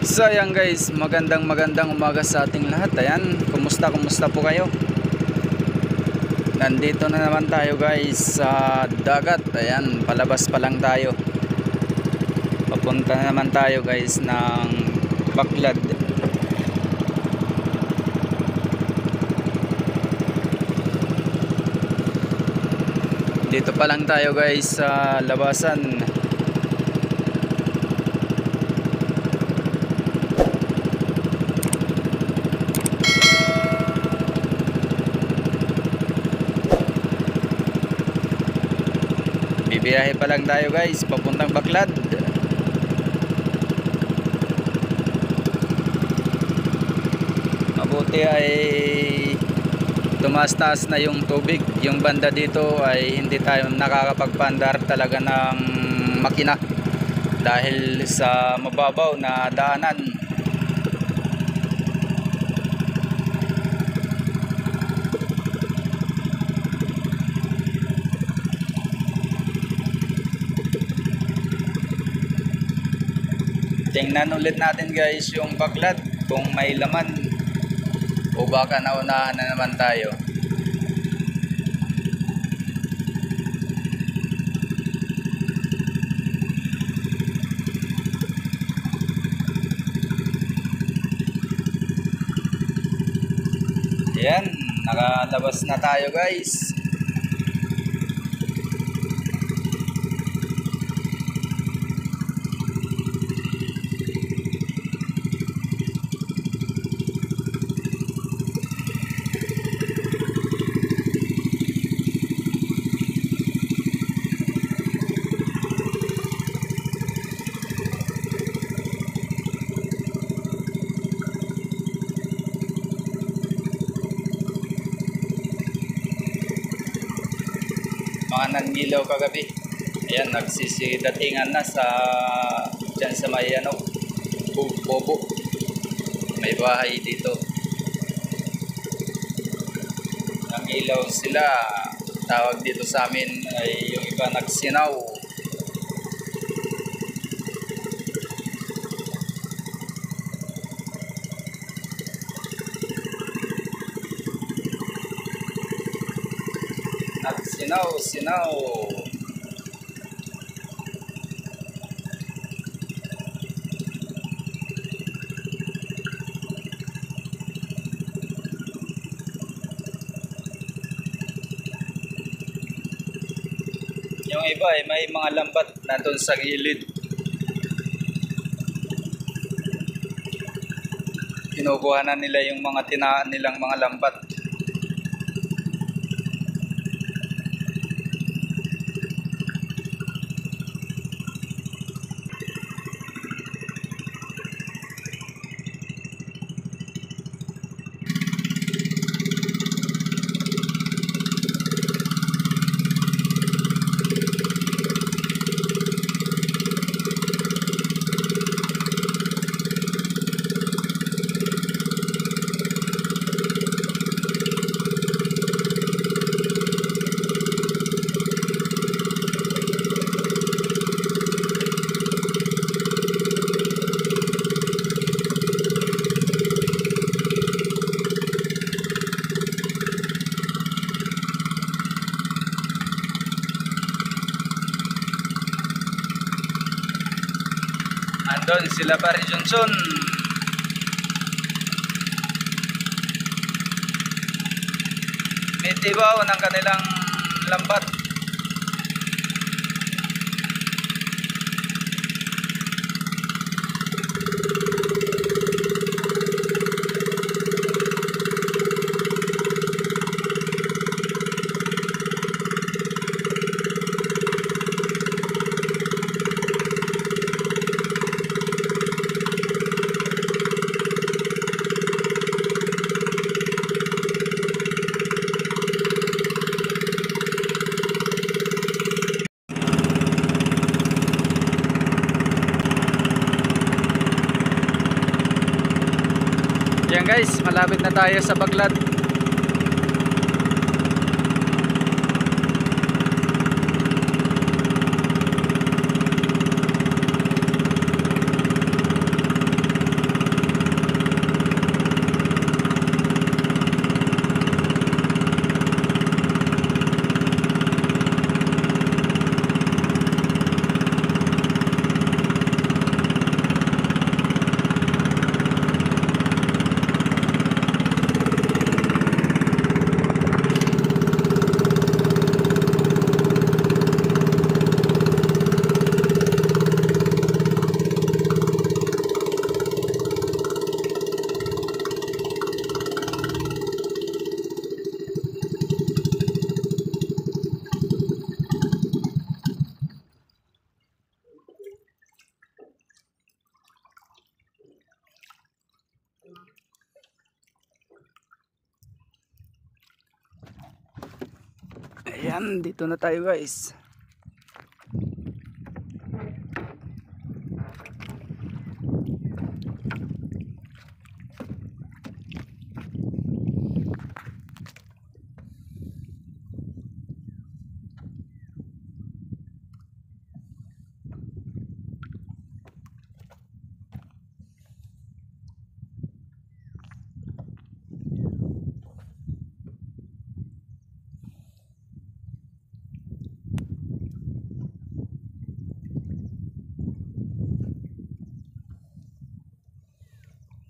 So ayan guys, magandang umaga sa ating lahat. Ayan, kumusta po kayo? Nandito na naman tayo guys sa dagat. Ayan, palabas pa lang tayo. Papunta na naman tayo guys ng Baklad. Dito pa lang tayo guys sa labasan. Bibiyahe pa lang tayo guys, papuntang Baklad. Mabuti ay tumaas-taas na yung tubig. Yung banda dito ay hindi tayo nakakapagpandar talaga ng makina dahil sa mababaw na daanan. Tingnan ulit natin guys yung Baklad kung may laman o baka naunahan na naman tayo. Ayan, nakalabas na tayo guys. Mga nangilaw kagabi. Ayan, nagsisidatingan na sa dyan sa may ano, Bobo. May bahay dito. Nangilaw sila. Tawag dito sa amin ay yung iba nagsinaw. Sinaw. Yung iba ay may mga lambat nandun sa gilid. Kinukuha na nila yung mga tinaan nilang mga lambat. Andun sila Pare Johnson. May tibaw ng kanilang lambat. Yan guys, malapit na tayo sa Baklad. Ayan, dito na tayo guys.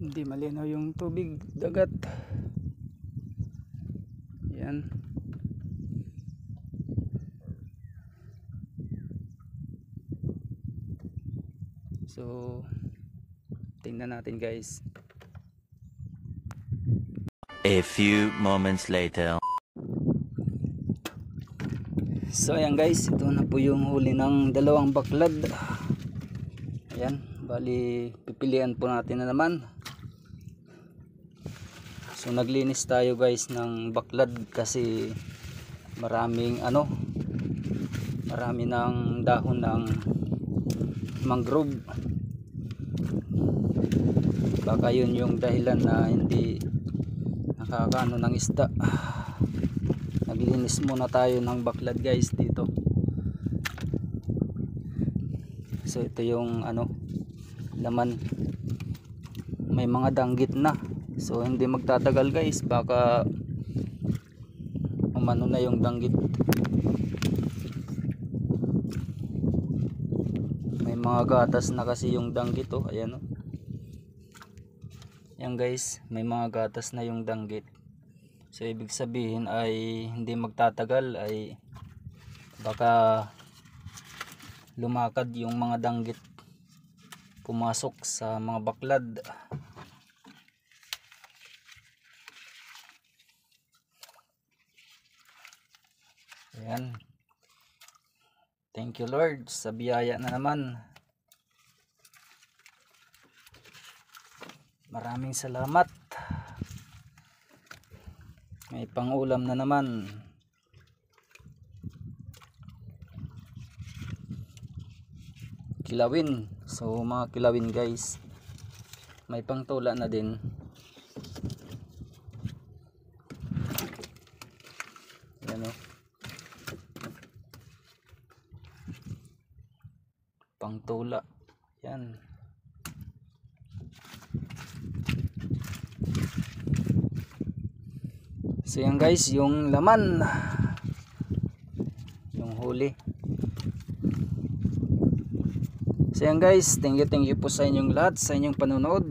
Hindi malinaw yung tubig dagat. Yan. So tingnan natin guys. A few moments later. So ayan guys, ito na po yung huli ng dalawang baklad. Ayan, bali pipilian po natin na naman. So naglinis tayo guys ng baklad kasi marami ng dahon ng mangrove. Baka yun yung dahilan na hindi nakakaano ng isda. Naglinis muna tayo ng baklad guys dito. So ito yung laman, may mga danggit na. So hindi magtatagal guys, baka umano na yung danggit. May mga gatas na kasi yung danggit oh, ayan oh. Yan guys, may mga gatas na yung danggit. So ibig sabihin ay hindi magtatagal ay baka lumakad yung mga danggit, pumasok sa mga baklad. Ayan. Thank you Lord sa biyaya na naman. Maraming salamat. May pangulam na naman. Kilawin. So mga kilawin guys, may pangtula na din. Ayan o, pangtula. Yan. So yan guys, yung laman, yung huli. So yan guys, thank you po sa inyong lahat, sa inyong panonood,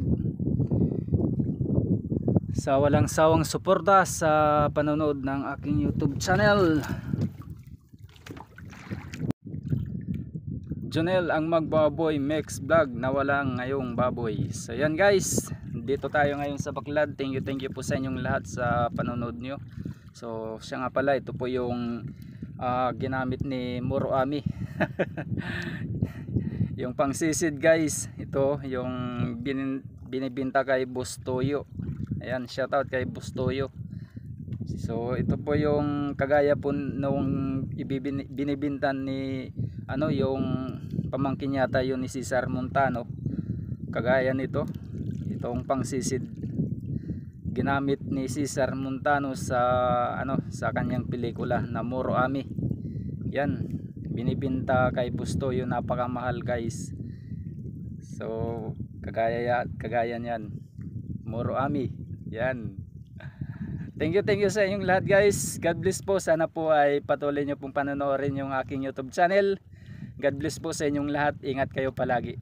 sa walang sawang suporta sa panonood ng aking YouTube channel. Jonel ang magbaboy mix vlog na walang ngayong baboy. So yan guys, dito tayo ngayon sa baklad. Thank you po sa inyong lahat sa panonood nyo. So siya nga pala, ito po yung ginamit ni Moro Ami. Yung pangsisid guys, ito yung binibinta kay Bustoyo. Ayan, shoutout kay Bustoyo. So ito po yung kagaya po nung binibintan ni yung pamangkin yata yun ni Cesar Montano. Kagaya nito, itong pangsisid ginamit ni Cesar Montano sa sa kanyang pelikula na Moro Ami. Yan, binibinta kay Bustoyo, napakamahal guys. So kagaya niyan, Moro Ami. Yan. Thank you sa inyong lahat guys. God bless po. Sana po ay patuloy nyo pong panonoorin yung aking YouTube channel. God bless po sa inyong lahat. Ingat kayo palagi.